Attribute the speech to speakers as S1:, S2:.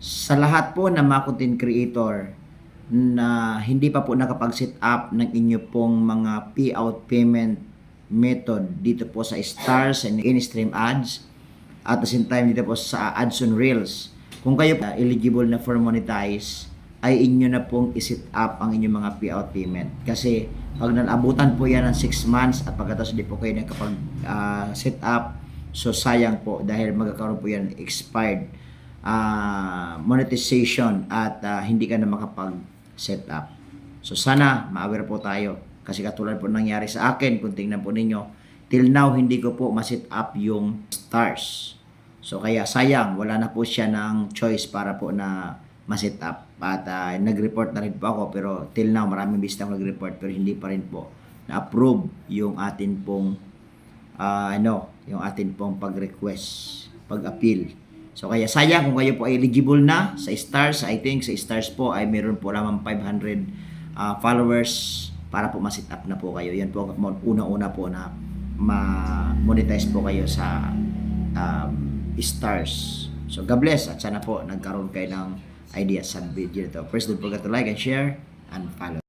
S1: Sa lahat po ng mga content creator na hindi pa po nakapag-set up ng inyo pong mga payout payment method dito po sa Stars and in-stream ads at the same time dito po sa ads on Reels. Kung kayo eligible na for monetize, ay inyo na pong i-set up ang inyong mga payout payment. Kasi pag nalabutan po yan ng 6 months at pagkatapos di po kayo nakapag set up, so sayang po dahil magkakaroon po yan expired monetization at hindi ka na makapag-set up. So sana ma-aware po tayo kasi katulad po nangyari sa akin, kung tingnan po ninyo, till now hindi ko po ma-set up yung Stars. So kaya sayang, wala na po siya ng choice para po na ma-set up. At nag-report na rin po ako pero till now maraming beses na ako nag-report pero hindi pa rin po na-approve yung atin pong yung atin pong pag-request, pag-appeal. So kaya sayang kung kayo po ay eligible na sa Stars. I think sa Stars po ay meron po lamang 500 followers para po ma-set up na po kayo. Yan po una-una po na ma-monetize po kayo sa Stars. So God bless at sana po nagkaroon kayo ng idea sa video ito. First, don't forget to like and share and follow.